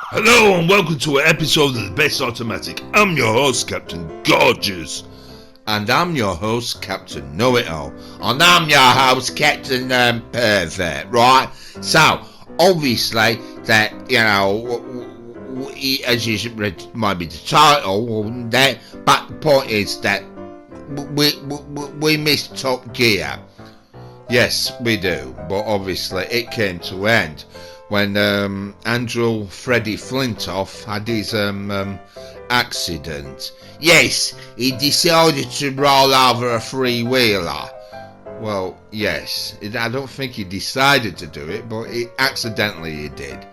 Hello and welcome to an episode of the Best Automatic. I'm your host, Captain Gorgeous. And I'm your host, Captain Know-It-All. And I'm your host, Captain Perfect, right? So, obviously, that, as you read, might be the title, but the point is that we miss Top Gear. Yes, we do, but obviously it came to end when Andrew Freddie Flintoff had his accident. Yes, he decided to roll over a three-wheeler. Well, yes, I don't think he decided to do it, but accidentally he did.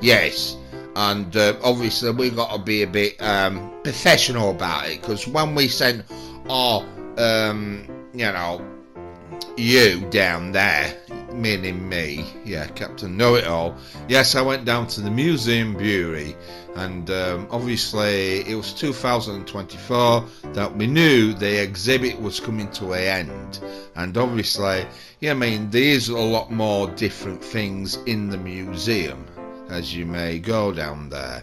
Yes, and obviously we got to be a bit professional about it, because when we sent you down there, meaning me, Captain Know-It-All. Yes, I went down to the Museum Bury, and obviously it was 2024 that we knew the exhibit was coming to an end, and obviously, there's a lot more different things in the museum as you may go down there.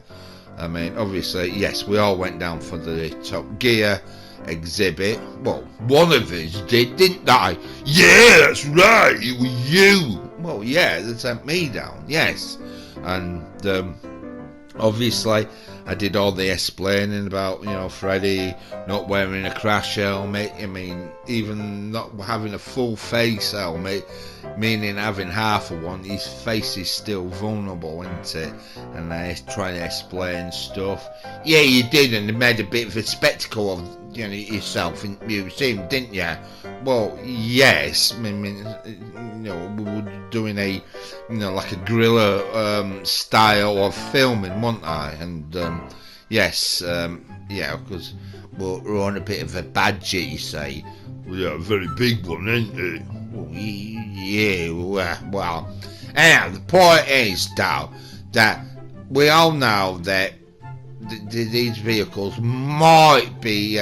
Obviously, yes, we all went down for the Top Gear exhibit. Well, one of us did, didn't I? Yeah, that's right, it was you. Well, yeah, they sent me down, yes. And obviously I did all the explaining about, Freddie not wearing a crash helmet. Even not having a full face helmet, meaning having half of one, his face is still vulnerable, isn't it? And I trying to explain stuff. Yeah, you did, and you made a bit of a spectacle of yourself in the museum, didn't you? Well, yes. We were doing a, like a guerrilla style of filming, wasn't I? And yes, because we're on a bit of a budget, you see. Yeah, a very big one, ain't it? Well, yeah, well. Anyhow, the point is, though, that we all know that these vehicles might be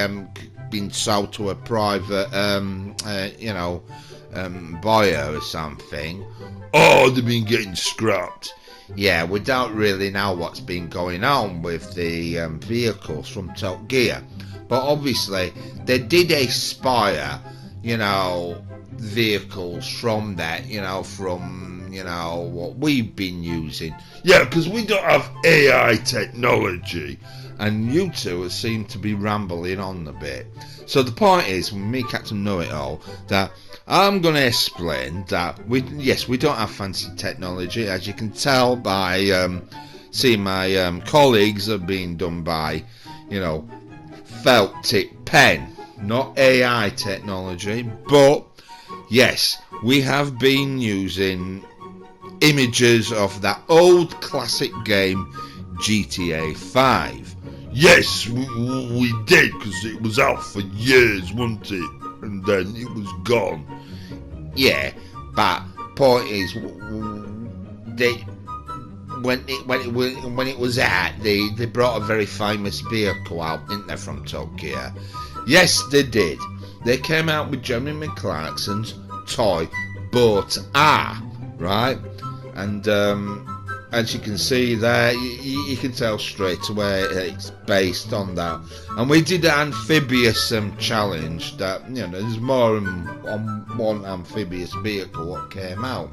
being sold to a private, buyer or something. Oh, they've been getting scrapped. Yeah, we don't really know what's been going on with the vehicles from Top Gear, but obviously they did aspire, vehicles from that, from what we've been using. Yeah, because we don't have AI technology. And you two seem to be rambling on a bit. So the point is, me, Captain Know-It-All, that I'm going to explain that we don't have fancy technology, as you can tell by seeing my colleagues are being done by, felt tip pen, not AI technology, but yes, we have been using images of that old classic game GTA 5. Yes, we did, because it was out for years, wasn't it? And then it was gone. Yeah, but point is, when it was out, they brought a very famous vehicle out, didn't they, from Top Gear? Yes, they did. They came out with Jeremy McClarkson's toy Boat R, right? And as you can see there, you can tell straight away it's based on that. And we did an amphibious challenge that, there's more on one amphibious vehicle that came out.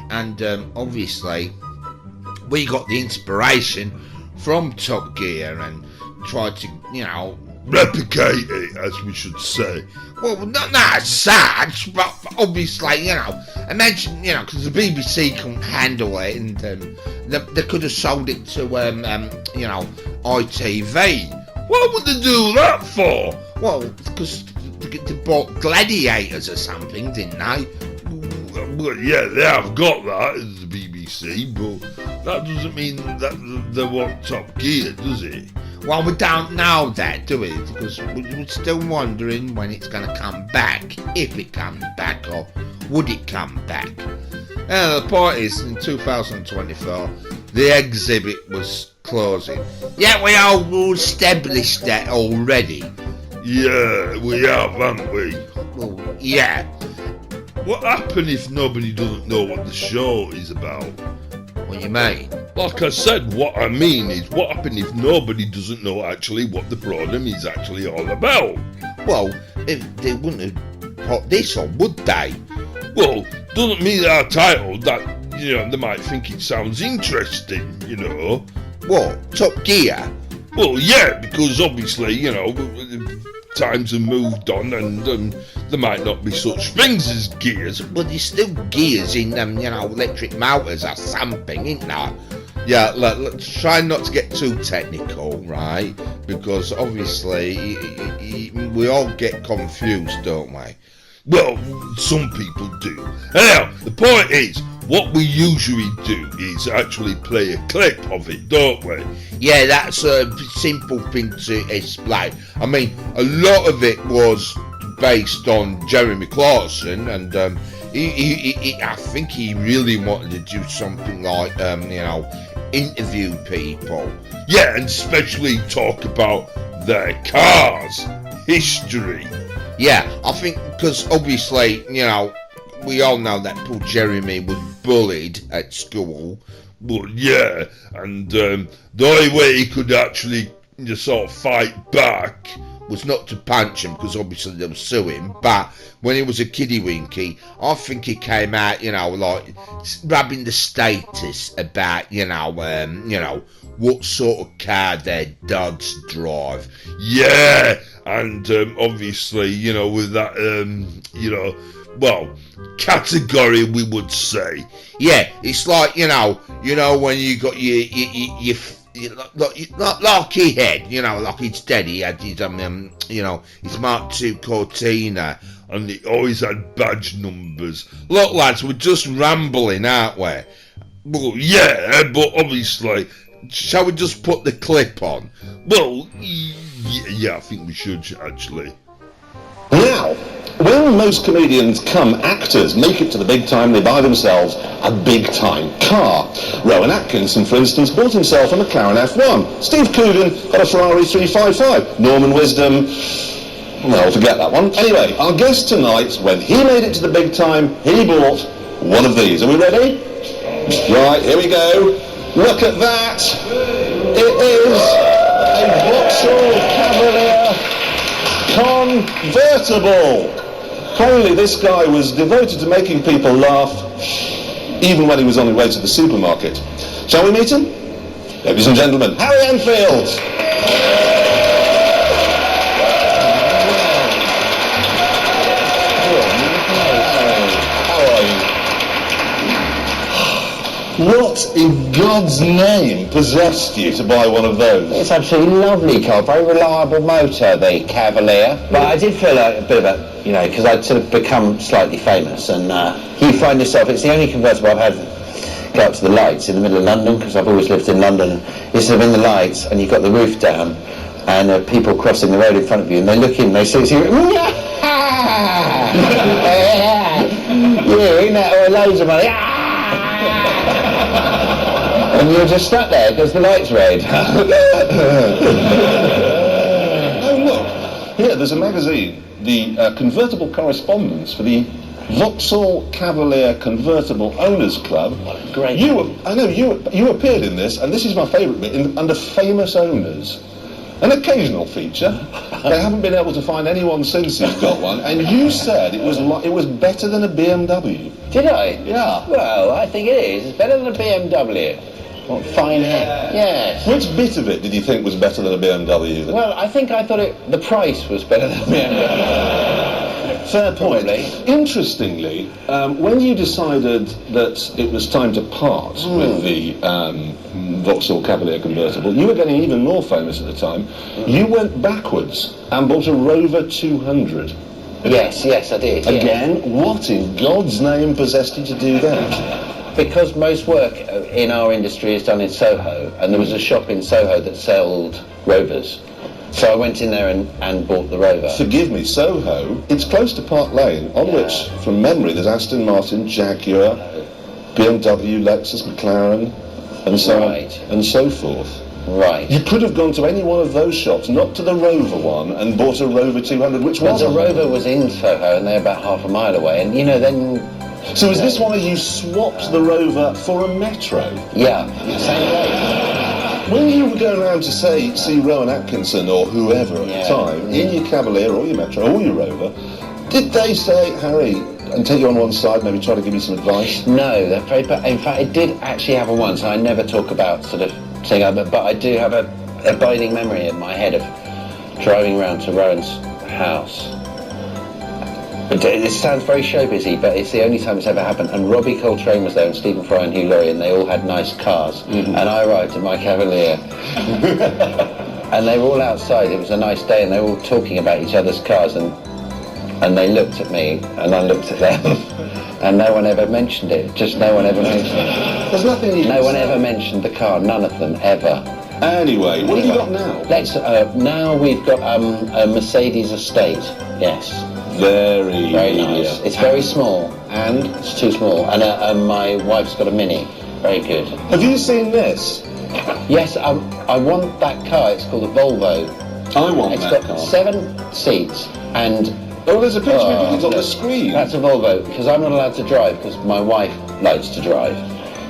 And obviously, we got the inspiration from Top Gear and tried to, replicate it, as we should say. Well, not as such, but obviously, imagine, because the BBC couldn't handle it, and they could have sold it to, ITV. What would they do that for? Well, because they bought Gladiators or something, didn't they? Well, yeah, they have got that as the BBC, but that doesn't mean that they want Top Gear, does it? Well, we don't know that, do we? Because we're still wondering when it's going to come back, if it comes back, or would it come back. The point is, in 2024, the exhibit was closing. Yeah, we all established that already. Yeah, we have, haven't we? Well, yeah. What happens if nobody doesn't know what the show is about? What you mean? Like I said, what I mean is, what happens if nobody doesn't know actually what the program is actually all about? Well, they wouldn't have put this on, would they? Well, doesn't mean our title that, they might think it sounds interesting, What? Top Gear? Well, yeah, because obviously, times have moved on and there might not be such things as gears. But there's still gears in them, electric motors or something, isn't there? Yeah, let's try not to get too technical, right? Because obviously we all get confused, don't we? Well, some people do. Anyhow, the point is, what we usually do is actually play a clip of it, don't we? Yeah, that's a simple thing to explain. I mean, a lot of it was based on Jeremy Clarkson, and I think he really wanted to do something like, interview people. Yeah, and especially talk about their cars, history. Yeah, I think because obviously, we all know that poor Jeremy was bullied at school. Well, yeah, and the only way he could actually sort of fight back was not to punch him, because obviously they'll sue him, but when he was a kiddie winky, I think he came out, like rubbing the status about, what sort of car their dads drive. Yeah, and obviously, with that, category, we would say. Yeah, it's like, when you got your like he had, like his daddy he had his his Mark II Cortina, and he always had badge numbers. Look, lads, we're just rambling, aren't we? Well, yeah, but obviously, shall we just put the clip on? Well, yeah, I think we should actually. Now, when most comedians come actors, make it to the big time, they buy themselves a big time car. Rowan Atkinson, for instance, bought himself a McLaren F1. Steve Coogan got a Ferrari 355. Norman Wisdom, well, forget that one. Anyway, our guest tonight, when he made it to the big time, he bought one of these. Are we ready? Right, here we go. Look at that. It is a Vauxhall Cavalier convertible. Apparently this guy was devoted to making people laugh even when he was on his way to the supermarket. Shall we meet him? Ladies and gentlemen, Harry Enfield. How are you? What in God's name possessed you to buy one of those? It's absolutely lovely car, very reliable motor, the Cavalier. But I did feel like a bit of a, because I'd sort of become slightly famous, and you find yourself, it's the only convertible I've had go up to the lights in the middle of London, because I've always lived in London. You're sort of in the lights, and you've got the roof down, and people crossing the road in front of you, and they look in, they see you, you, or loads of money. And you're just stuck there because the light's red. Oh look, here there's a magazine, the convertible correspondence for the Vauxhall Cavalier Convertible Owners Club. Great. You appeared in this, and this is my favourite bit, under famous owners. An occasional feature. They haven't been able to find anyone since he's got one, and you said it was better than a BMW. Did I? Yeah. Well, I think it is. It's better than a BMW. What fine hair. Yes. Which bit of it did you think was better than a BMW? Then? Well, I think I thought the price was better than a BMW. Fair point. Probably. Interestingly, when you decided that it was time to part with the Vauxhall Cavalier convertible, you were getting even more famous at the time. You went backwards and bought a Rover 200. Yes, I did. Yeah. Again, what in God's name possessed you to do that? Because most work in our industry is done in Soho, and there was a shop in Soho that sold Rovers. So I went in there and bought the Rover. Forgive me, Soho, it's close to Park Lane, on which, from memory, there's Aston Martin, Jaguar, BMW, Lexus, McLaren, and so on, and so forth. Right. You could have gone to any one of those shops, not to the Rover one, and bought a Rover 200, which was the Rover was in Soho, and they're about half a mile away, and then So is this why you swapped the Rover for a Metro? Yeah, same way. When you were going around to see Rowan Atkinson or whoever at Yeah. the time, in your Cavalier or your Metro or your Rover, did they say, Harry, and take you on one side, maybe try to give you some advice? No, they're very bad. In fact, it did actually happen once. I never talk about sort of saying, but I do have a abiding memory in my head of driving around to Rowan's house. It sounds very show busy, but it's the only time it's ever happened. And Robbie Coltrane was there, and Stephen Fry and Hugh Laurie, and they all had nice cars. And I arrived in my Cavalier, and they were all outside. It was a nice day, and they were all talking about each other's cars, and they looked at me, and I looked at them, and no one ever mentioned it. Just no one ever mentioned it. There's nothing you No can one say. ever mentioned the car. None of them ever. Anyway, what have you got now? Let's. Now we've got a Mercedes Estate. Yes. Very Nice. It's very small, and it's too small. And my wife's got a Mini. Very good. Have you seen this? Yes, I want that car. It's called a Volvo. I want It's that got car. 7 seats, and Oh, there's a picture Oh, of it on the look, screen. that's a Volvo, because I'm not allowed to drive because my wife likes to drive.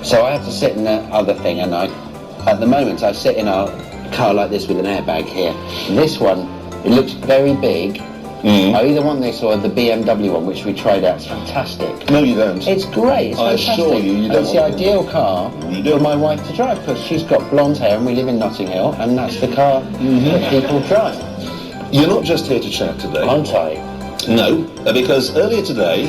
So I have to sit in the other thing, and at the moment I sit in a car like this with an airbag here. This one, it looks very big. I either want this or the BMW one, which we tried out. It's fantastic. No, you don't. It's great. It's I fantastic. assure you, you And don't it's the want it. ideal car You don't. for my wife to drive, because she's got blonde hair and we live in Notting Hill, and that's the car that people drive. You're not just here to chat today. Aren't I? No, because earlier today,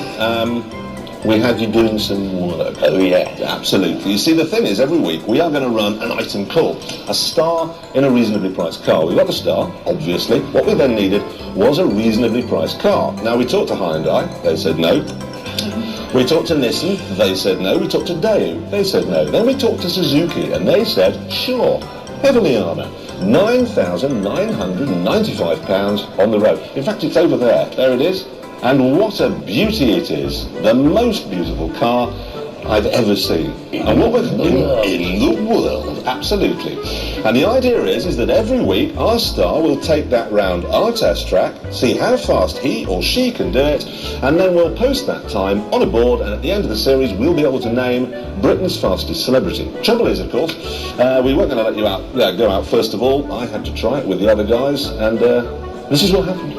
we had you doing some work. Oh yeah. Absolutely. You see, the thing is, every week we are going to run an item called a star in a reasonably priced car. We got the star, obviously. What we then needed was a reasonably priced car. Now, we talked to Hyundai. They said no. We talked to Nissan. They said no. We talked to Daewoo. They said no. Then we talked to Suzuki, and they said sure. Heveliana. £9,995 on the road. In fact, it's over there. There it is. And what a beauty it is. The most beautiful car I've ever seen. And what in the world, absolutely. And the idea is that every week our star will take that round our test track, see how fast he or she can do it, and then we'll post that time on a board, and at the end of the series we'll be able to name Britain's fastest celebrity. Trouble is, of course, we weren't going to let you go out first of all. I had to try it with the other guys, and this is what happened.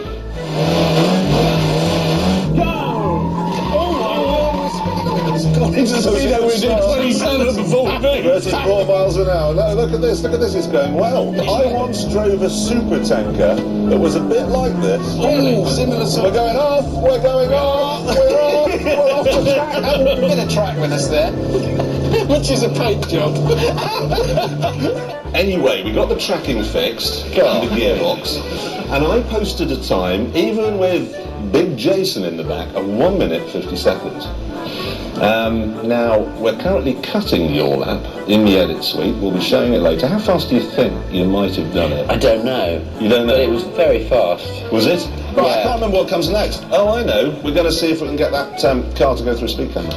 Into the speedo we did 27 before we moved. 34 miles an hour. Look at this, it's going well. I once drove a super tanker that was a bit like this. Oh, similar sort We're going off, we're off the track. Have a bit of track with us there, which is a paint job. Anyway, we got the tracking fixed, the gearbox, and I posted a time, even with Big Jason in the back, of 1 minute 50 seconds. Now, we're currently cutting your lap in the edit suite. We'll be showing it later. How fast do you think you might have done it? I don't know. You don't know? But it was very fast. Was it? Right, I Yeah. can't remember what comes next. Oh, I know. We're going to see if we can get that car to go through a speed camera.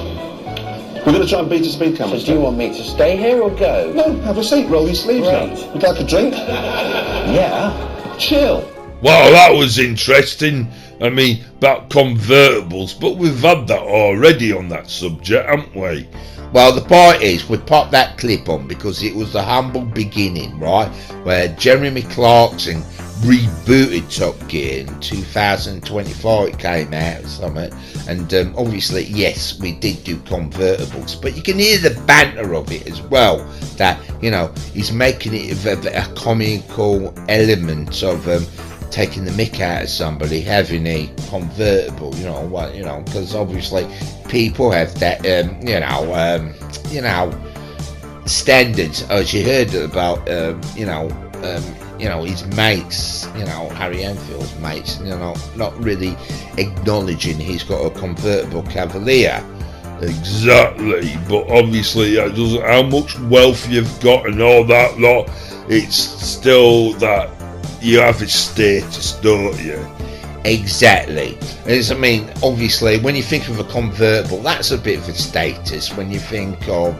We're going to try and beat a speed camera. So do you want me to stay here or go? No, have a seat. Roll your sleeves Right. up. Would you like a drink? Yeah. Chill. Well, that was interesting. I mean, about convertibles, but we've had that already on that subject, haven't we? Well, the point is, we popped that clip on because it was the humble beginning, right? Where Jeremy Clarkson rebooted Top Gear in 2024, it came out or something. And obviously, yes, we did do convertibles, but you can hear the banter of it as well. That, you know, he's making it a comical element of taking the mick out of somebody having a convertible, you know what, you know, because obviously people have that, standards, as you heard about, his mates, Harry Enfield's mates, not really acknowledging he's got a convertible Cavalier. Exactly, but obviously that doesn't, how much wealth you've got and all that lot, it's still that you have a status, don't you? Exactly. Obviously, when you think of a convertible, that's a bit of a status. When you think of,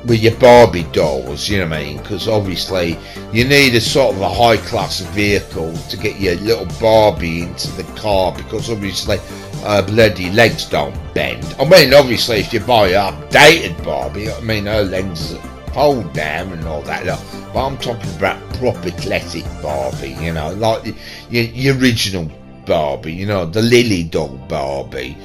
with your Barbie dolls, you know what I mean? Because obviously, you need a sort of a high-class vehicle to get your little Barbie into the car. Because obviously, her bloody legs don't bend. I mean, obviously, if you buy an updated Barbie, I mean, her legs fold down and all that. But I'm talking about proper classic Barbie, you know, like the original Barbie, you know, the Lily doll Barbie.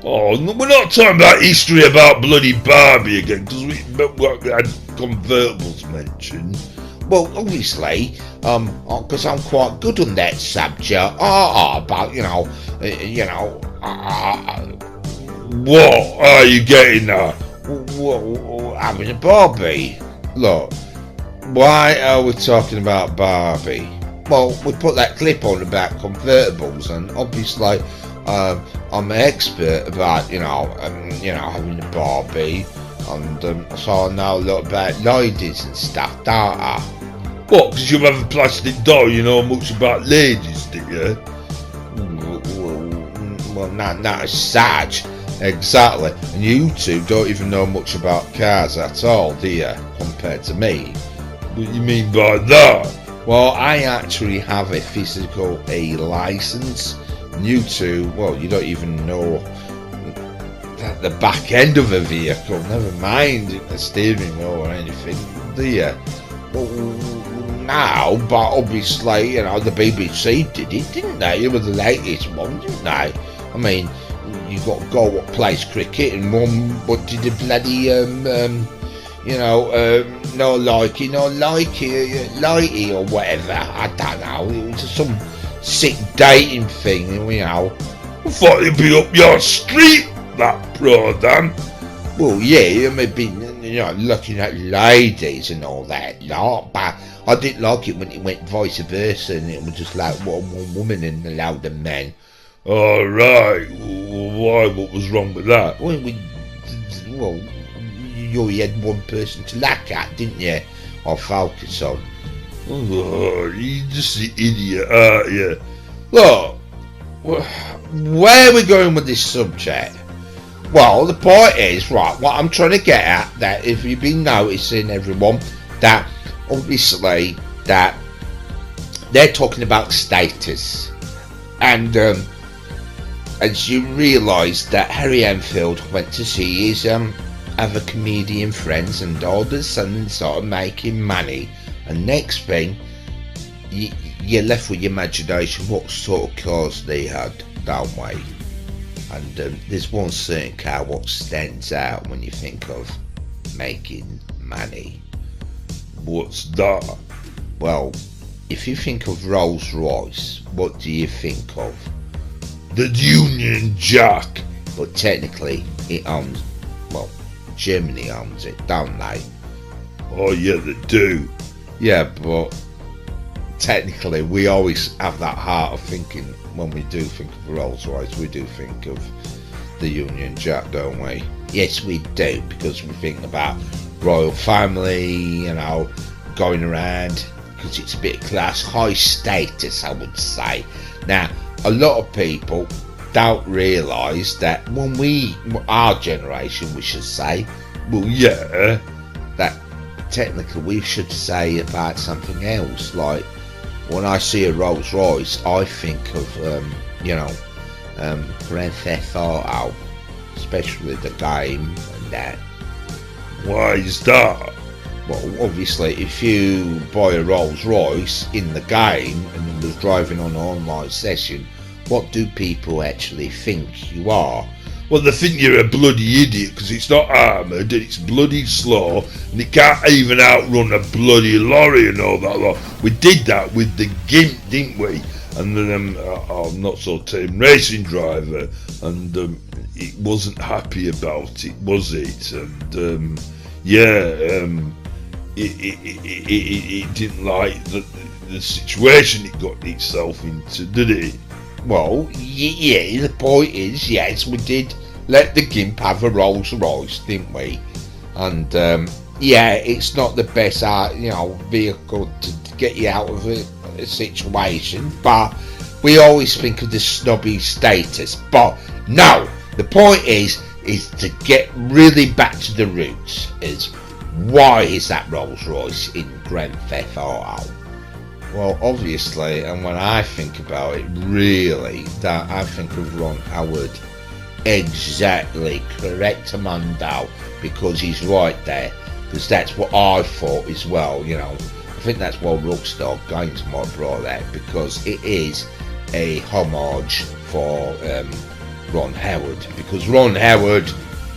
Oh, no, we're not talking about history about bloody Barbie again, because we had convertibles mentioned. Well, obviously, because I'm quite good on that subject. But What are you getting at? having a Barbie. Look, why are we talking about Barbie? Well, we put that clip on about convertibles, and obviously, I'm an expert about having a Barbie, and so I know a lot about ladies and stuff, don't I? What, because you have a plastic doll, you know much about ladies, do you? Well, not as such, exactly. And you two don't even know much about cars at all, do you, compared to me? What do you mean by that? Well, I actually have a physical A license. And you two, well, you don't even know the back end of a vehicle, never mind the steering wheel or anything, do you? Well, no, but obviously, you know, the BBC did it, didn't they? It was the latest one, didn't they? I mean, you got to go what plays cricket, and one what did the bloody no likey or whatever. I don't know. It was some sick dating thing, you know. I thought it'd be up your street, that programme. Well, yeah, I mean, you know, looking at ladies and all that lot, but I didn't like it when it went vice versa, and it was just like one woman and a load of men. All right. Why? What was wrong with that? Well, you only had one person to look at, didn't you? Or focus on. Oh, you're just an idiot, aren't you? Look, where are we going with this subject? Well, the point is, right, what I'm trying to get at, that if you've been noticing, everyone, that obviously that they're talking about status, and as you realise that Harry Enfield went to see his other comedian friends, and all of a sudden started making money, and next thing you're left with your imagination what sort of cars they had, don't we? And there's one certain car what stands out when you think of making money. What's that? Well, if you think of Rolls Royce, what do you think of? The Union Jack. But technically, it owns, well, Germany owns it, don't they? Oh yeah, they do. Yeah, but technically, we always have that heart of thinking, when we do think of Rolls Royce, we do think of the Union Jack, don't we? Yes, we do, because we think about royal family, you know, going around, because it's a bit of class, high status, I would say. Now, a lot of people don't realise that when our generation, we should say, Well, yeah. that technically we should say about something else. Like, when I see a Rolls Royce, I think of, Grand Theft Auto, especially the game and that. Why is that? Well, obviously, if you buy a Rolls Royce in the game and you was driving on an online session, what do people actually think you are? Well, they think you're a bloody idiot because it's not armoured and it's bloody slow and it can't even outrun a bloody lorry and all that lot. We did that with the Gimp, didn't we? And then I'm not so tame racing driver, and it wasn't happy about it, was it? And it didn't like the situation it got itself into, did it? Well, yeah, the point is, yes, we did let the Gimp have a Rolls Royce, didn't we? And, it's not the best, vehicle to get you out of a situation, but we always think of the snobby status. But, no, the point is to get really back to the roots, is why is that Rolls Royce in Grand Theft Auto? Well, obviously, and when I think about it, really, that I think of Ron Howard exactly correct, Mondo, because he's right there. Because that's what I thought as well, you know. I think that's why Rockstar Games might have brought that, because it is a homage for Ron Howard. Because Ron Howard,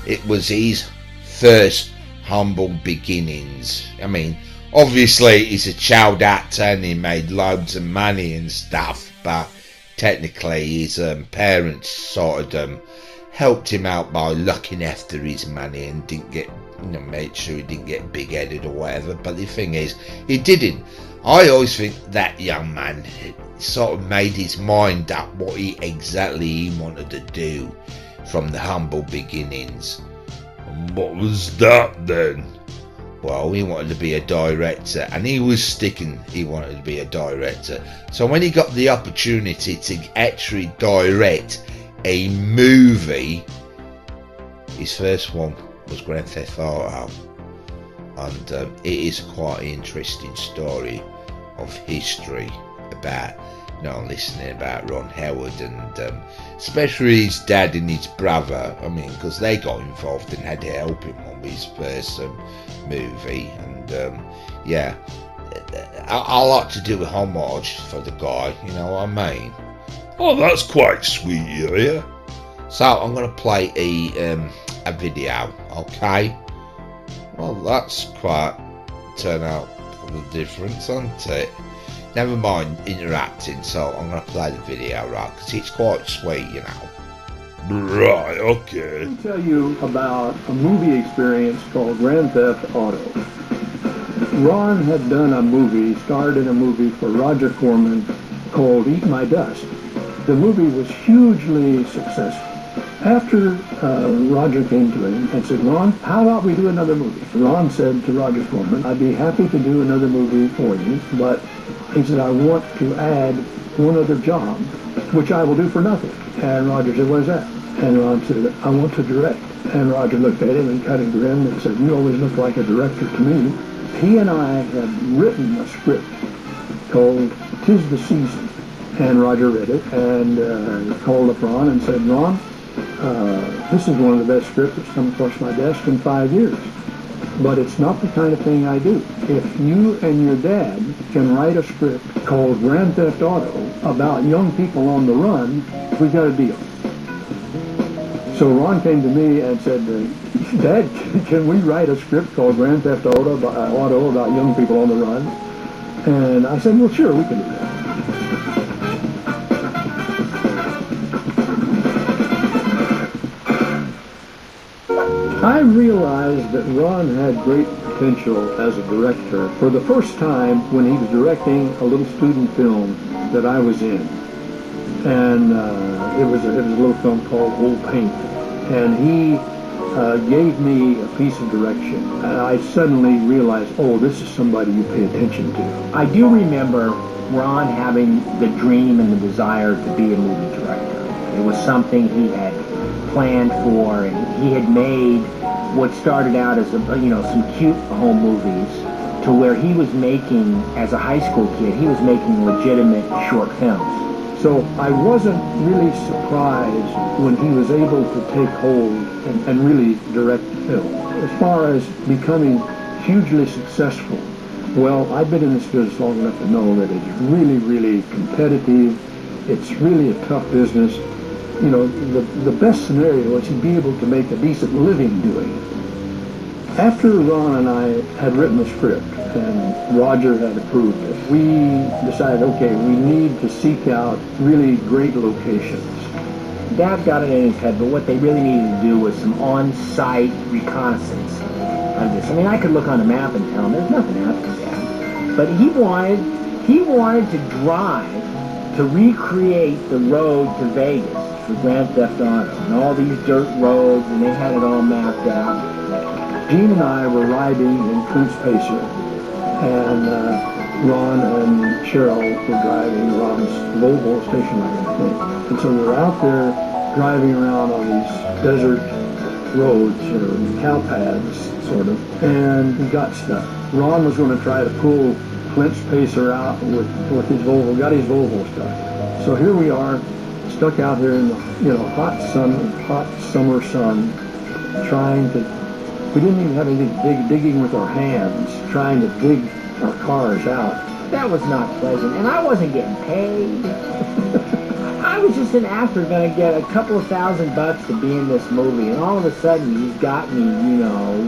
it was his first humble beginnings. I mean, obviously he's a child actor and he made loads of money and stuff, but technically his parents sort of helped him out by looking after his money and didn't get, you know, made sure he didn't get big-headed or whatever. But the thing is, he didn't. I always think that young man sort of made his mind up what exactly he wanted to do from the humble beginnings. And what was that then? Well, he wanted to be a director, and he was sticking he wanted to be a director. So when he got the opportunity to actually direct a movie, his first one was Grand Theft Auto, and it is quite an interesting story of history about, you know, listening about Ron Howard, and especially his dad and his brother. I mean, because they got involved and had to help him on his first movie, and yeah, I like to do a homage for the guy, you know what I mean? Oh, that's quite sweet, yeah. So I'm going to play a video, okay? Well, that's quite turn out for the difference, isn't it? Never mind interacting, so I'm going to play the video, right? Because it's quite sweet, you know. Right, okay. Let me tell you about a movie experience called Grand Theft Auto. Ron had done a movie, starred in a movie for Roger Corman called Eat My Dust. The movie was hugely successful. After Roger came to him and said, Ron, how about we do another movie? Ron said to Roger Corman, I'd be happy to do another movie for you, but he said, I want to add one other job, which I will do for nothing. And Roger said, what is that? And Ron said, I want to direct. And Roger looked at him and kind of grinned and said, you always look like a director to me. He and I had written a script called 'Tis the Season. And Roger read it and called up Ron and said, Ron, this is one of the best scripts that's come across my desk in 5 years. But it's not the kind of thing I do. If you and your dad can write a script called Grand Theft Auto about young people on the run, we got a deal. So Ron came to me and said, Dad, can we write a script called Grand Theft Auto about young people on the run? And I said, well, sure, we can do that. I realized that Ron had great potential as a director for the first time when he was directing a little student film that I was in. And it was a little film called Old Paint. And he gave me a piece of direction. And I suddenly realized, oh, this is somebody you pay attention to. I do remember Ron having the dream and the desire to be a movie director. It was something he had planned for, and he had made what started out as some cute home movies to where he was making, as a high school kid, he was making legitimate short films. So I wasn't really surprised when he was able to take hold and really direct the film. As far as becoming hugely successful, well, I've been in this business long enough to know that it's really, really competitive. It's really a tough business. You know, the best scenario is to be able to make a decent living doing it. After Ron and I had written the script and Roger had approved it, we decided, okay, we need to seek out really great locations. Dad got it in his head, but what they really needed to do was some on-site reconnaissance of this. I mean, I could look on a map and tell him there's nothing out there, Dad. But he wanted to drive to recreate the road to Vegas for Grand Theft Auto and all these dirt roads, and they had it all mapped out. Gene and I were riding in Cruise Pacer, and Ron and Cheryl were driving Ron's Volvo station wagon, I think. And so we're out there driving around on these desert roads, or cow paths, sort of, and we got stuck. Ron was going to try to pull Clint's Pacer out with his Volvo, got his Volvo stuck. So here we are, stuck out here in the hot summer sun, trying to. We didn't even have anything digging with our hands, trying to dig our cars out. That was not pleasant, and I wasn't getting paid. I was just an actor going to get a couple of $1,000 to be in this movie, and all of a sudden he's got me,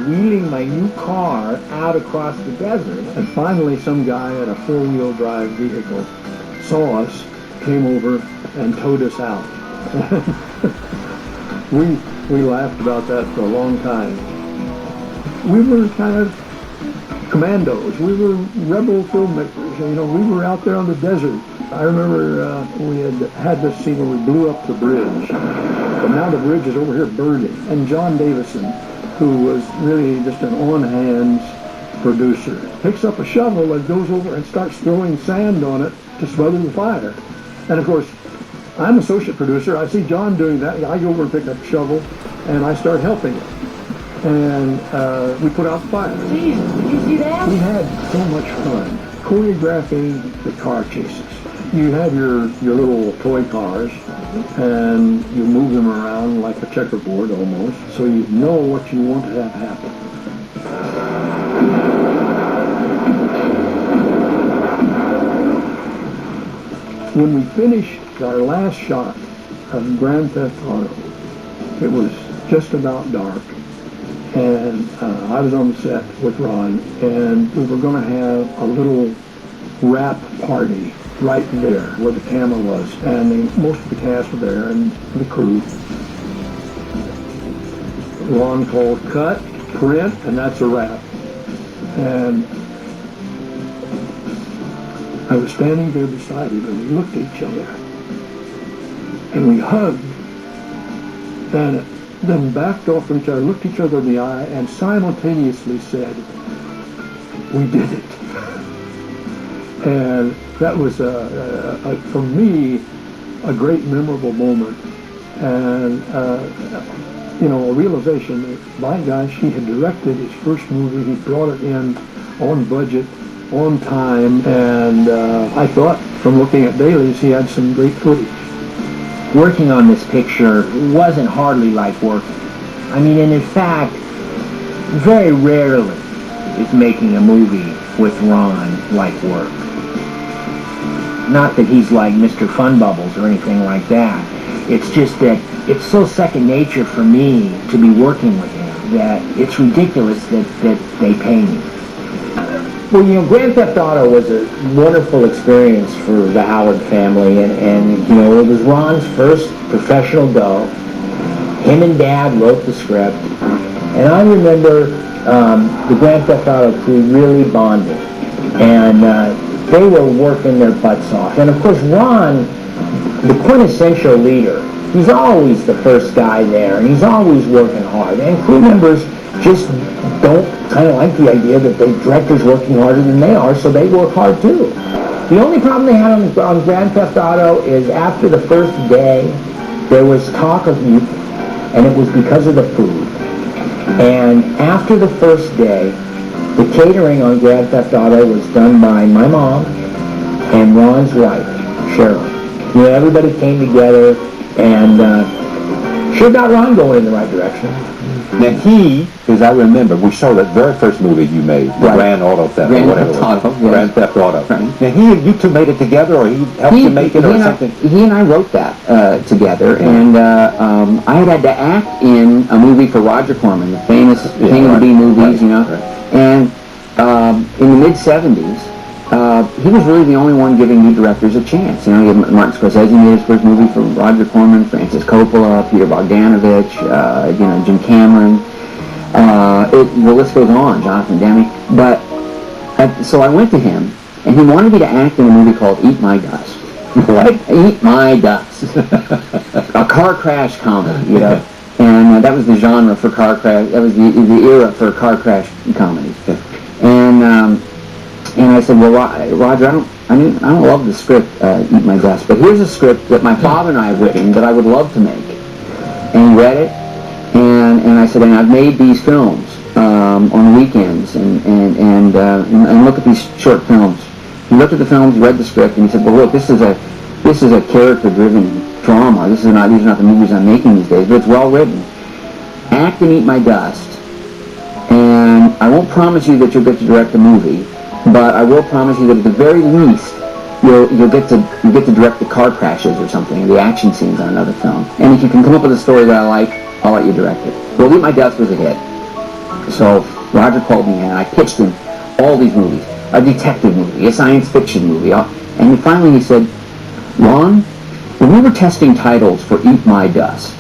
wheeling my new car out across the desert. And finally some guy at a four-wheel drive vehicle saw us, came over, and towed us out. we laughed about that for a long time. We were kind of commandos. We were rebel filmmakers. We were out there on the desert. I remember we had this scene where we blew up the bridge. But now the bridge is over here burning. And John Davison, who was really just an on-hands producer, picks up a shovel and goes over and starts throwing sand on it to smother the fire. And of course, I'm associate producer. I see John doing that. I go over and pick up a shovel, and I start helping him. And we put out the fire. Jesus, did you see that? We had so much fun choreographing the car chases. You have your little toy cars, and you move them around like a checkerboard almost, so you know what you want to have happen. When we finished our last shot of Grand Theft Auto, it was just about dark, and I was on the set with Ron, and we were going to have a little wrap party right there where the camera was, and most of the cast were there, and the crew. Ron called cut, print, and that's a wrap. And I was standing there beside him, and we looked at each other, and we hugged, and then backed off from each other, looked each other in the eye, and simultaneously said, "We did it." And that was, for me, a great memorable moment, and a realization that, by gosh, he had directed his first movie. He brought it in on budget, on time, and I thought, from looking at dailies, he had some great footage. Working on this picture wasn't hardly like working. I mean, and in fact, very rarely is making a movie with Ron like work. Not that he's like Mr. Funbubbles or anything like that. It's just that it's so second nature for me to be working with him that it's ridiculous that they pay me. Well, Grand Theft Auto was a wonderful experience for the Howard family, and it was Ron's first professional go. Him and Dad wrote the script, and I remember the Grand Theft Auto crew really bonded, and they were working their butts off. And of course, Ron, the quintessential leader, he's always the first guy there, and he's always working hard. And crew members just don't kind of like the idea that the director's working harder than they are, so they work hard too. The only problem they had on Grand Theft Auto is after the first day, there was talk of youth, and it was because of the food. And after the first day, the catering on Grand Theft Auto was done by my mom and Ron's wife, Cheryl. Everybody came together and sure got Ron going in the right direction. Now he, as I remember, we saw that very first movie you made, the Grand Auto Theft, or whatever it was. Grand Theft Auto. Right. Now you two made it together, or he helped you make it, or something? He and I wrote that together, and I had to act in a movie for Roger Corman, the famous King of the B movies, And in the mid-'70s, he was really the only one giving new directors a chance. Martin Scorsese made his first movie for Roger Corman, Francis Coppola, Peter Bogdanovich, Jim Cameron. The list goes on, Jonathan Demme. But so I went to him, and he wanted me to act in a movie called Eat My Dust. What? Eat My Dust. A car crash comedy, And that was the genre for car crash. That was the era for car crash comedies. And I said, well, Roger, I don't love the script, Eat My Dust, but here's a script that my father and I have written that I would love to make. And he read it, and I said, and I've made these films on weekends, and look at these short films. he looked at the films, read the script, and he said, well, look, this is a character-driven drama. These are not the movies I'm making these days, but it's well written. Act and eat my dust, and I won't promise you that you'll get to direct a movie, but I will promise you that at the very least, you'll get to direct the car crashes or something, the action scenes on another film. And if you can come up with a story that I like, I'll let you direct it. Well, Eat My Dust was a hit. So Roger called me and I pitched him all these movies. A detective movie, a science fiction movie. And finally he said, Ron, when we were testing titles for Eat My Dust,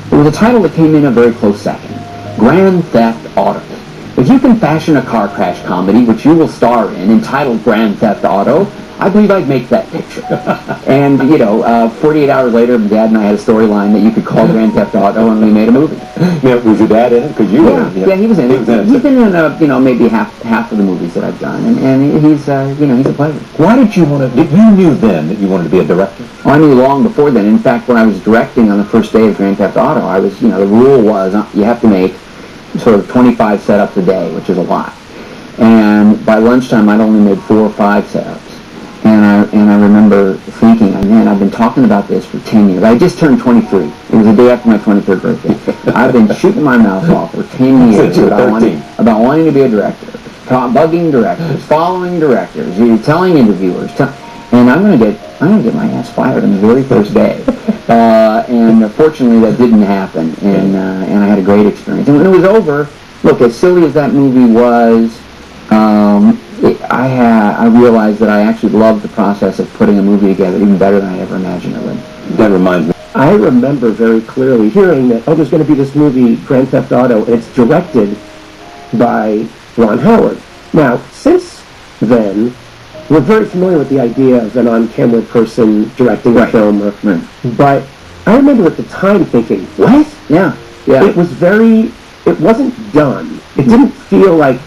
there was a title that came in a very close second. Grand Theft Auto. If you can fashion a car crash comedy, which you will star in, entitled Grand Theft Auto, I believe I'd make that picture. And, 48 hours later, Dad and I had a storyline that you could call Grand Theft Auto, and we made a movie. Yeah, was your dad in it? Because you were in it. Yeah, he was in it. He's been in, maybe half of the movies that I've done, and he's a pleasure. Why did you want to, you knew then that you wanted to be a director? Well, I knew long before then. In fact, when I was directing on the first day of Grand Theft Auto, I was, the rule was you have to make sort of 25 setups a day, which is a lot. And by lunchtime, I'd only made 4 or 5 setups. And I remember thinking, man, I've been talking about this for 10 years. I just turned 23. It was the day after my 23rd birthday. I've been shooting my mouth off for 10 years about wanting to be a director, bugging directors, following directors, telling interviewers, and I'm gonna get my ass fired on the very first day. And fortunately, that didn't happen, and I had a great experience. And when it was over, look, as silly as that movie was, I realized that I actually loved the process of putting a movie together even better than I ever imagined it would. That reminds me. I remember very clearly hearing that, there's going to be this movie, Grand Theft Auto, and it's directed by Ron Howard. Now, since then, we're very familiar with the idea of an on-camera person directing a film. But I remember at the time thinking, what? Yeah. It wasn't done. It didn't feel like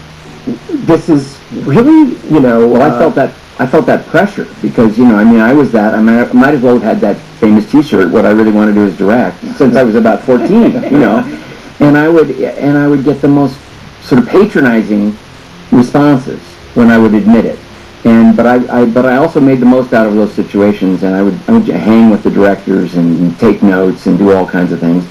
this is really, Well, I felt that pressure because, I was that. I might as well have had that famous T-shirt. What I really want to do is direct since I was about 14, and I would get the most sort of patronizing responses when I would admit it. But I also made the most out of those situations, and I would hang with the directors and take notes and do all kinds of things.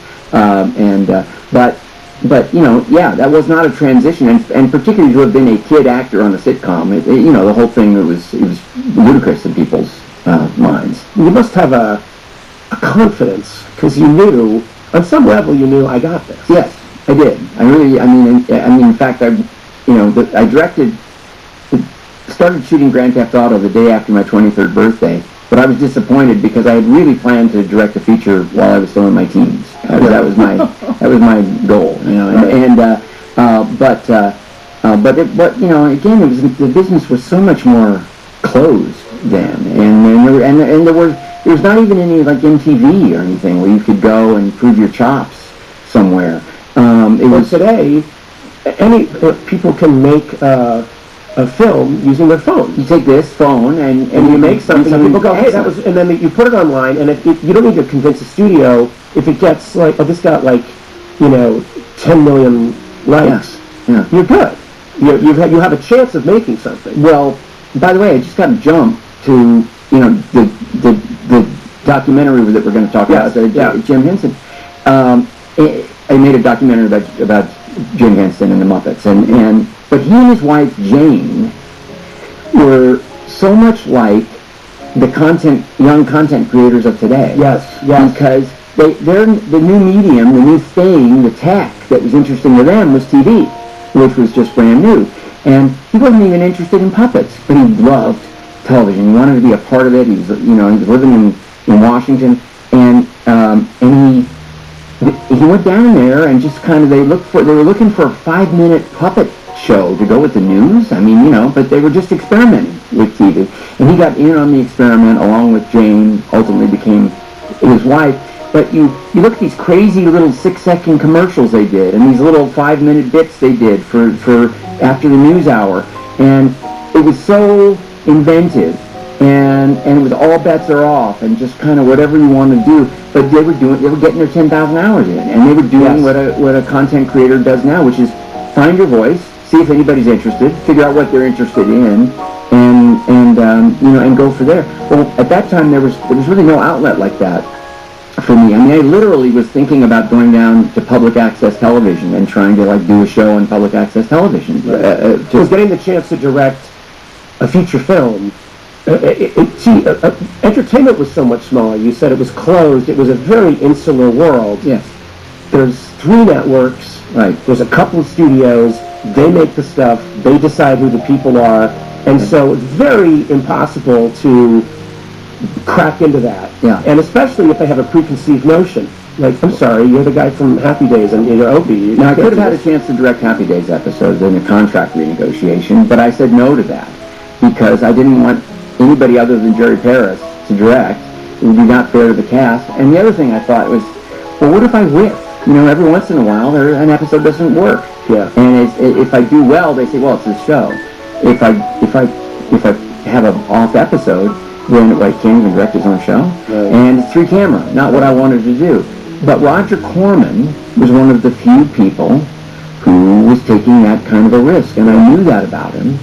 But that was not a transition, and particularly to have been a kid actor on a sitcom, the whole thing it was ludicrous in people's minds. You must have a confidence because you knew on some level I got this. Yes, I did. In fact, I directed. Started shooting Grand Theft Auto the day after my 23rd birthday, but I was disappointed because I had really planned to direct a feature while I was still in my teens. That was my goal, Again, the business was so much more closed then, and there was not even any like MTV or anything where you could go and prove your chops somewhere. Today, people can make a film using their phone. You take this phone and you make something, and people go, hey, that was, and then you put it online, and if you don't need to convince a studio if it gets like, this got 10 million likes. Yeah. You're good. You have a chance of making something. Well, by the way, I just got to jump to the documentary that we're going to talk about. Jim Henson. I made a documentary about Jim Henson and the Muppets, but he and his wife Jane were so much like the young content creators of today. Yes. Because they're the new medium, the new thing, the tech that was interesting to them was TV, which was just brand new. And he wasn't even interested in puppets, but he loved television. He wanted to be a part of it. He was, he was living in Washington, and he went down there and just kind of they were looking for a 5-minute puppet show to go with the news. But they were just experimenting with TV, and he got in on the experiment along with Jane. Ultimately became his wife. But you look at these crazy little 6-second commercials they did, and these little 5-minute bits they did for after the news hour, and it was so inventive, and it was all bets are off, and just kind of whatever you want to do. But they were getting their 10,000 hours in, and they were doing what a content creator does now, which is find your voice, see if anybody's interested, figure out what they're interested in, and go for there. Well, at that time there was really no outlet like that for me. I mean, I literally was thinking about going down to public access television and trying to do a show on public access television. Was getting the chance to direct a feature film. Entertainment was so much smaller. You said it was closed. It was a very insular world. Yes. There's 3 networks. Right. There's a couple of studios. They make the stuff. They decide who the people are. And so it's very impossible to crack into that. Yeah. And especially if they have a preconceived notion. Like, I'm sorry, you're the guy from Happy Days and you're Opie. Now, I could have had a chance to direct Happy Days episodes in a contract renegotiation, but I said no to that because I didn't want anybody other than Jerry Paris to direct. It would be not fair to the cast. And the other thing I thought was, well, what if I whiff? Every once in a while, an episode doesn't work. Yeah. And if I do well, they say, well, it's a show. If I have an off episode, then I can't even direct his own show. Right. And it's 3 camera, not what I wanted to do. But Roger Corman was one of the few people who was taking that kind of a risk, and I knew that about him.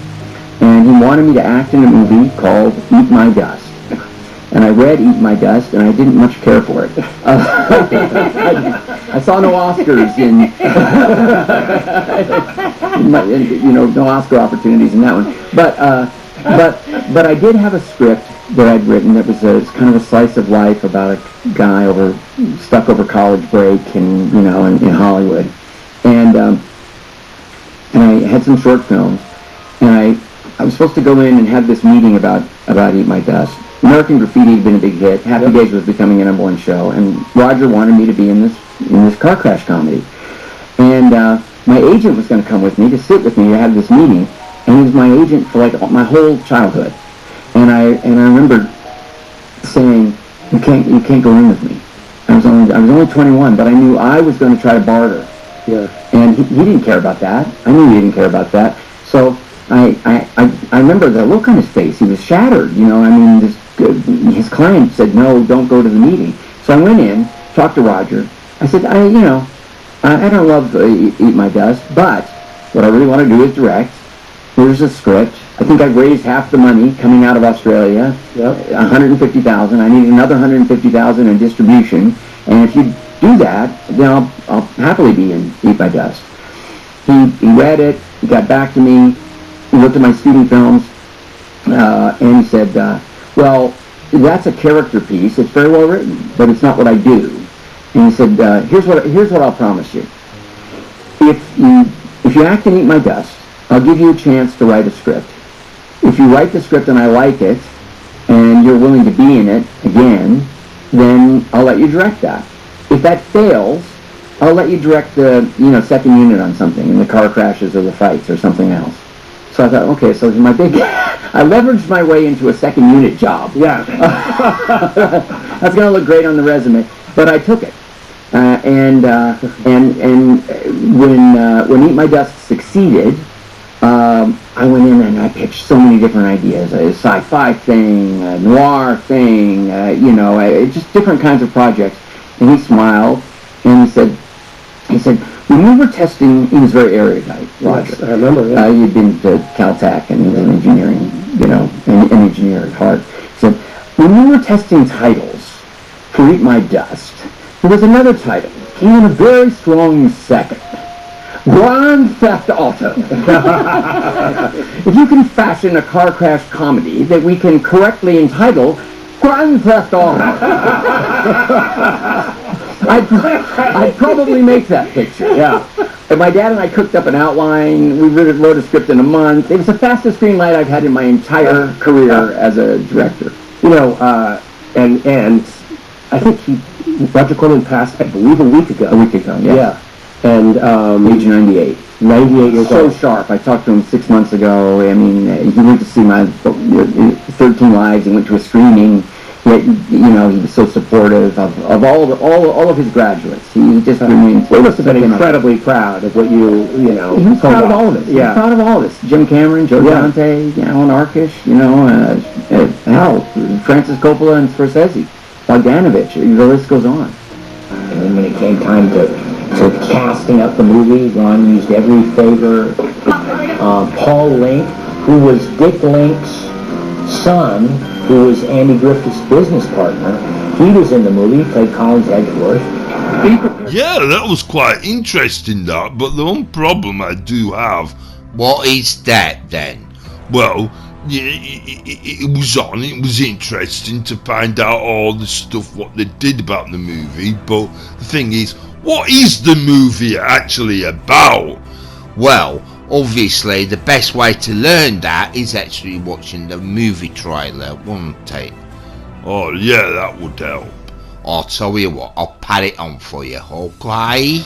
And he wanted me to act in a movie called Eat My Dust. And I read Eat My Dust, and I didn't much care for it. I saw no Oscars no Oscar opportunities in that one. But I did have a script that I'd written that was it's kind of a slice of life about a guy stuck over college break in Hollywood, and I had some short films, and I was supposed to go in and have this meeting about Eat My Dust. American Graffiti had been a big hit. Happy Days was becoming a #1 show, and Roger wanted me to be in this car crash comedy. And my agent was going to come with me to sit with me to have this meeting, and he was my agent for my whole childhood. And I remember saying, you can't go in with me. I was only 21, but I knew I was going to try to barter. Yeah. And he didn't care about that. I knew he didn't care about that. So I remember the look on his face. He was shattered. His client said, no, don't go to the meeting. So I went in, talked to Roger. I said, I don't love Eat My Dust, but what I really want to do is direct. Here's a script. I think I've raised half the money coming out of Australia. Yep. $150,000. I need another $150,000 in distribution. And if you do that, then I'll happily be in Eat My Dust. He read it. He got back to me. He looked at my student films, and he said, well, that's a character piece. It's very well written, but it's not what I do. And he said, here's what I'll promise you. If you act in Eat My Dust, I'll give you a chance to write a script. If you write the script and I like it, and you're willing to be in it again, then I'll let you direct that. If that fails, I'll let you direct the second unit on something, in the car crashes or the fights or something else. So I thought, okay, so my big, I leveraged my way into a second unit job. Yeah. That's going to look great on the resume, but I took it. And when Eat My Dust succeeded, I went in and I pitched so many different ideas, a sci-fi thing, a noir thing, just different kinds of projects. And he smiled and he said, when we were testing, he was very erudite, Roger. Yes, I remember, yeah. He'd been to Caltech and he was an engineering, an engineer at heart. He said, when we were testing titles for Eat My Dust, there was another title, came in a very strong second. Grand Theft Auto. If you can fashion a car crash comedy that we can correctly entitle Grand Theft Auto, I'd probably make that picture, yeah. And my dad and I cooked up an outline. We wrote a script in a month. It was the fastest green light I've had in my entire career as a director. And I think Roger Corman passed, I believe, a week ago. A week ago, yes. Yeah. And age 98. 98 years old. So sharp. I talked to him 6 months ago. I mean, he went to see my 13 Lives. He went to a screening. He was so supportive of all of his graduates. He just remains. He must have been incredibly proud of what you. He was proud of all of us. Yeah. He was proud of all of us. Jim Cameron, Joe Dante, Alan Arkish. Francis Coppola and Scorsese, Bogdanovich. The list goes on. And then when it came time to casting up the movie, Ron used every favor. Paul Link, who was Dick Link's son, who was Andy Griffith's business partner. He was in the movie, he played Collins Edgeworth. Yeah, that was quite interesting, that, but the one problem I do have... What is that, then? Well, yeah, it was interesting to find out all the stuff what they did about the movie, but the thing is, what is the movie actually about? Well, obviously the best way to learn that is actually watching the movie trailer, won't it? Oh yeah, that would help. I'll tell you what, I'll pat it on for you, okay?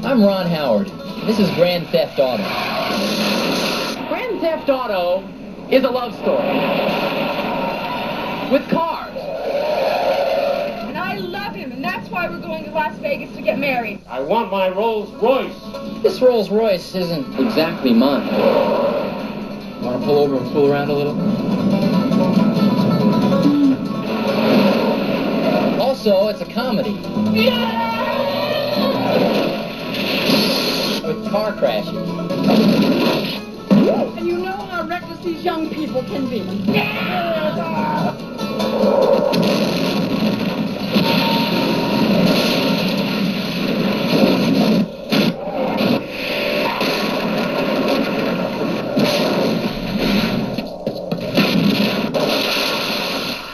I'm Ron Howard. This is Grand Theft Auto. Grand Theft Auto is a love story. With cars. And I love him, and that's why we're going to Las Vegas to get married. I want my Rolls Royce. This Rolls Royce isn't exactly mine. Want to pull over and fool around a little? Also, it's a comedy. With car crashes. And you know how reckless these young people can be.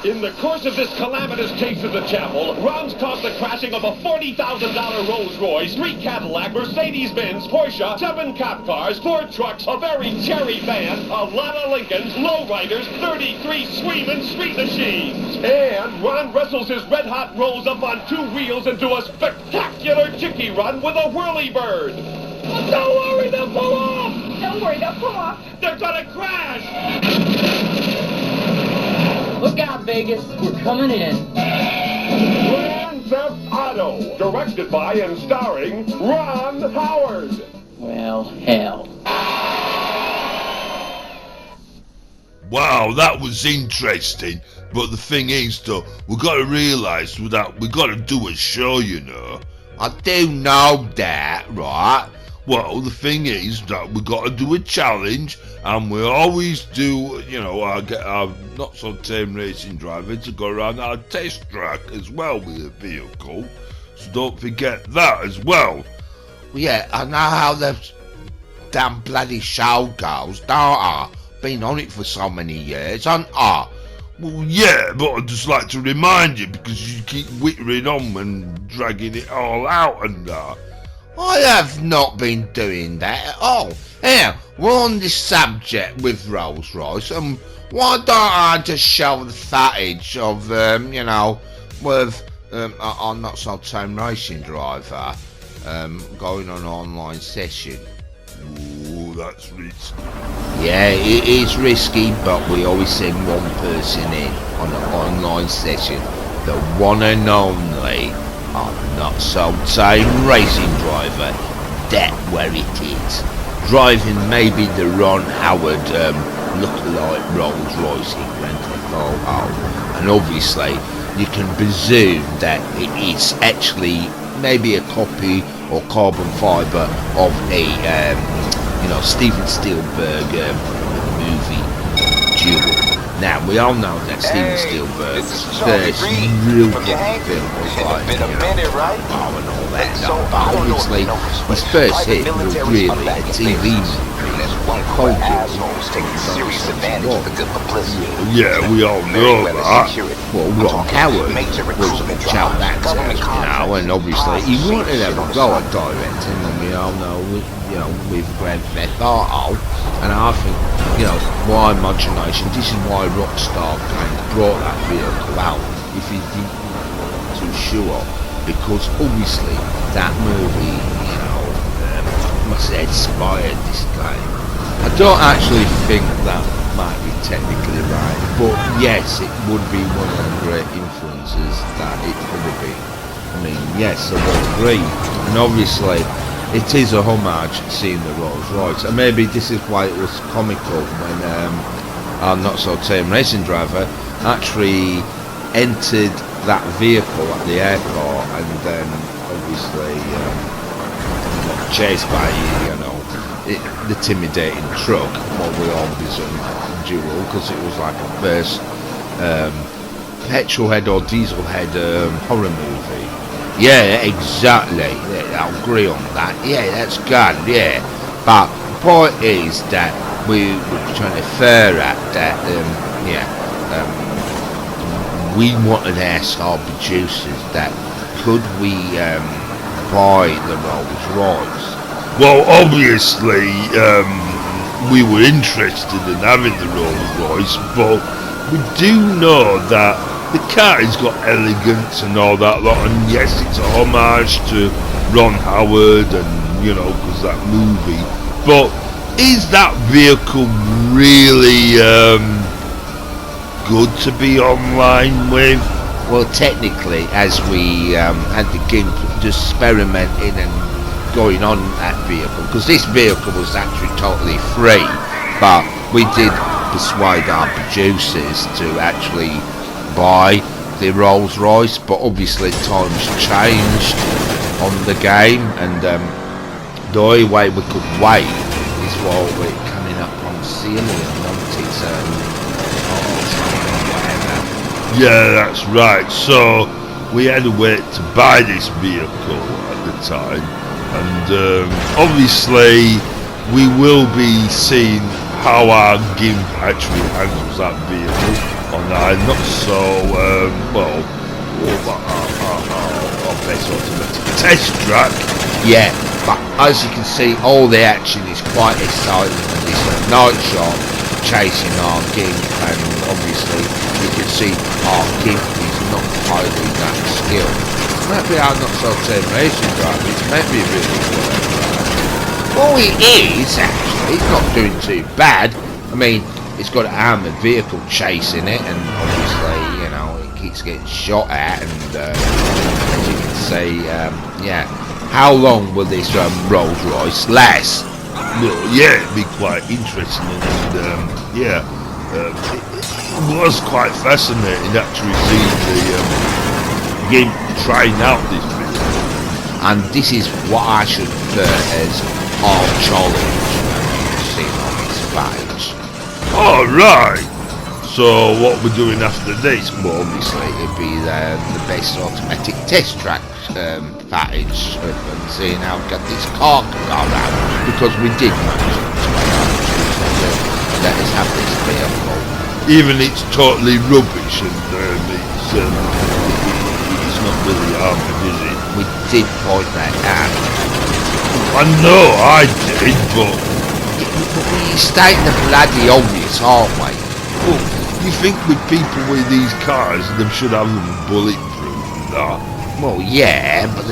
In the course of this calamitous case of the chapel, Ron's caused the crashing of a $40,000 Rolls Royce, 3 Cadillac, Mercedes-Benz, Porsche, 7 cop cars, 4 trucks, a very cherry van, a lot of Lincolns, lowriders, 33 screaming street machines. And Ron wrestles his red-hot Rolls up on 2 wheels into a spectacular chicky run with a whirly-bird. But don't worry, they'll pull off! Don't worry, they'll pull off. They're gonna crash! Look out, Vegas. We're coming in. Grand Theft Auto, directed by and starring Ron Howard. Well, hell. Wow, that was interesting. But the thing is, though, we've got to realise that we've got to do a show, you know. I do know that, right? Well, the thing is that we've got to do a challenge, and we always do, you know, get our not-so-tame racing driver to go around our test track as well with a vehicle. So don't forget that as well. Well, yeah, I know how the damn bloody show goes, don't I? Been on it for so many years, haven't I? Well, yeah, but I'd just like to remind you because you keep whittering on and dragging it all out and that. I have not been doing that at all. Now, we're on this subject with Rolls Royce, and why don't I just show the footage of, you know, with a not-so-tame racing driver going on an online session. Ooh, that's risky. Yeah, it is risky, but we always send one person in on an online session, the one and only not-so-tame racing driver. That where it is. Driving maybe the Ron Howard look-alike Rolls Royce in Grand Theft Auto. And obviously, you can presume that it is actually maybe a copy or carbon fibre of a, you know, Steven Spielberg movie Duel. Now, we all know that Steven Spielberg's first real big film was like, you know, and all that. No, but obviously, his first hit was really a TV movie. Called Yeah, we all know that. Well, Ron Howard was a child actor, you know, and obviously he wanted to have a go at directing, and we all know, you know, with Grand Theft Auto, and I think, you know, my imagination, this is why Rockstar kind of brought that vehicle out, if you think too sure, because obviously that movie, you know, must have inspired this game. I don't actually think that might be technically right, but yes, it would be one of the great influences that it could have been. I mean, yes, I would agree, and obviously it is a homage seeing the Rolls Royce, and maybe this is why it was comical when our not-so-tame racing driver actually entered that vehicle at the airport, and then obviously got chased by the intimidating truck. What we always duel, because it was like a first petrol head or diesel head horror movie. Yeah, exactly. Yeah, I'll agree on that. Yeah, that's good. Yeah, but the point is that we were trying to fare at that. We wanted to ask our producers that could we buy the Rolls Royce. Well, obviously, we were interested in having the Rolls Royce, but we do know that the car has got elegance and all that lot, and yes, it's a homage to Ron Howard and, because that movie, but is that vehicle really good to be online with? Well, technically, as we had the game just experimenting and going on that vehicle, because this vehicle was actually totally free, but we did persuade our producers to actually buy the Rolls Royce, but obviously times changed on the game, and the only way we could wait is while we're coming up on ceiling, Yeah, that's right. So we had to wait to buy this vehicle at the time, and obviously we will be seeing how our GIMP actually handles that vehicle on our not so our best automatic test track. Yeah, but as you can see, all the action is quite exciting, and it's a night shot chasing our GIMP, and obviously you can see our GIMP is not highly that skilled. Maybe I'm not so tame racing driver, it's maybe really good. Well, it is actually, it's not doing too bad. I mean, it's got an armoured vehicle chasing it, and obviously, it keeps getting shot at, and as you can see, how long will this Rolls Royce last? Well, yeah, it'd be quite interesting, and it was quite fascinating actually seeing the game trying out this video. And this is what I should refer as our challenge, seen on this page. Alright, so what we're doing after this? Well, obviously it'd be the best automatic test track footage, and seeing how we got this car can go around, because we did manage to let us have this vehicle. Even it's totally rubbish, and it's not really armoured, is it? We did point that out. I know I did, but we're stating the bloody obvious, aren't we? Well, you think with people with these cars, they should have them bulletproof and that? Well, yeah, but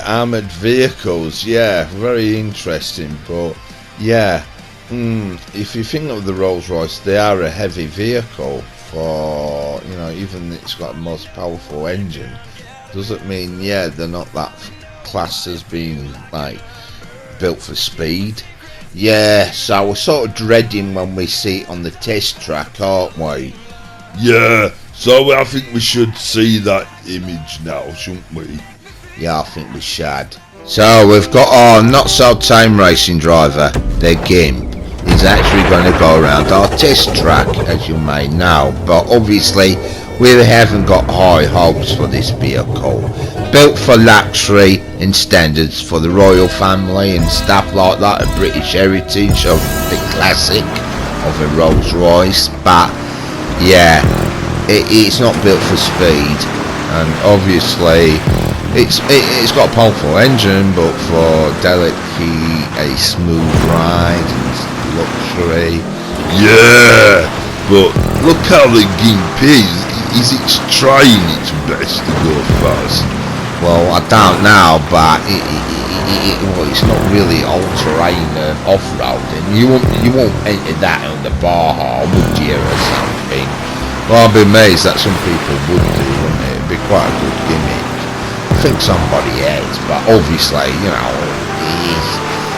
armoured vehicles, yeah, very interesting, but yeah, if you think of the Rolls Royce, they are a heavy vehicle for, even it's got the most powerful engine, doesn't mean, they're not that classed as being, built for speed. Yeah, so we're sort of dreading when we see it on the test track, aren't we? Yeah, so I think we should see that image now, shouldn't we? Yeah, I think we should. So we've got our not so tame racing driver, the GIMP. He's actually going to go around our test track, as you may know, but obviously we haven't got high hopes for this vehicle. Built for luxury and standards for the royal family and stuff like that, a British heritage of the classic of a Rolls Royce, but yeah, it's not built for speed, and obviously it's got a powerful engine, but for delicately a smooth ride and luxury. Yeah, but look how the GIMP is it's trying its best to go fast. Well, I don't know, but it's not really all-terrain off-roading. You won't enter that on the Baja, would you, or something? Well, I'd be amazed that some people would do, wouldn't it? It'd be quite a good gimmick. I think somebody has, but obviously,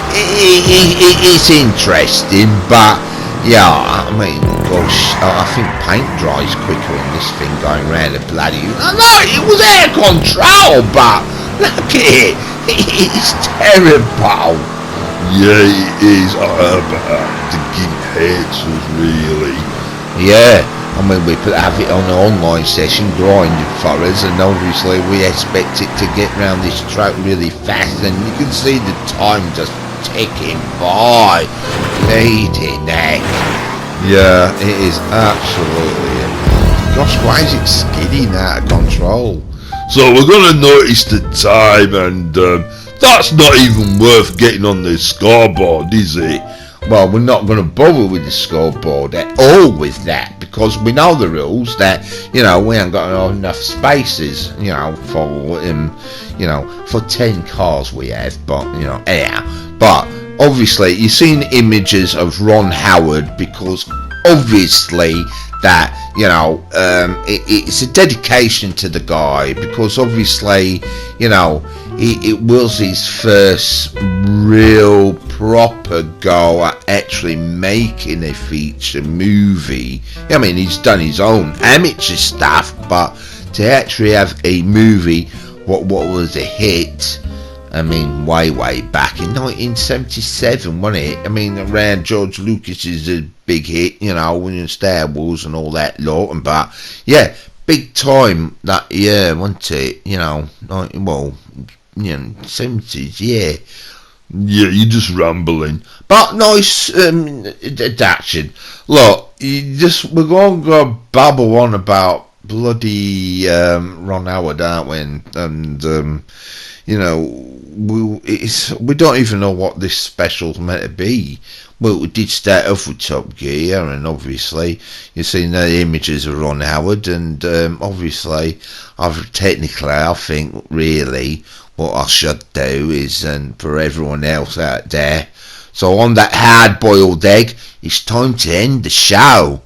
it's interesting, but Yeah, I mean, gosh, I think paint dries quicker in this thing going round the bloody... No, it was air control, but look at it. It's terrible. Yeah, it is. The GIMP hates us, really. Yeah, I mean, we have it on an online session grinding for us, and obviously we expect it to get round this track really fast, and you can see the time just ticking by. Bleeding neck. Yeah, it is absolutely. Gosh, why is it skidding out of control? So we're going to notice the time, and that's not even worth getting on the scoreboard, is it? Well, we're not going to bother with the scoreboard at all with that, because we know the rules that, you know, we ain't got enough spaces, you know, for 10 cars we have, but, you know, anyhow. But obviously you've seen images of Ron Howard, because obviously that, you know, it's a dedication to the guy, because obviously, you know, it was his first real proper go at actually making a feature movie. I mean, he's done his own amateur stuff, but to actually have a movie what was a hit, I mean, way back in 1977, wasn't it? I mean, around George Lucas's big hit, you know, when Star Wars and all that lot, and but yeah, big time that year, wasn't it? You know, well, you know, 70s, yeah. Yeah, you're just rambling. But nice adaptation. Look, we're going to go babble on about bloody Ron Howard, aren't we? And you know, we don't even know what this special's meant to be. Well, we did start off with Top Gear, and you've seen the images of Ron Howard, and obviously, technically, I think really what I should do is, and for everyone else out there, so on that hard-boiled egg, it's time to end the show.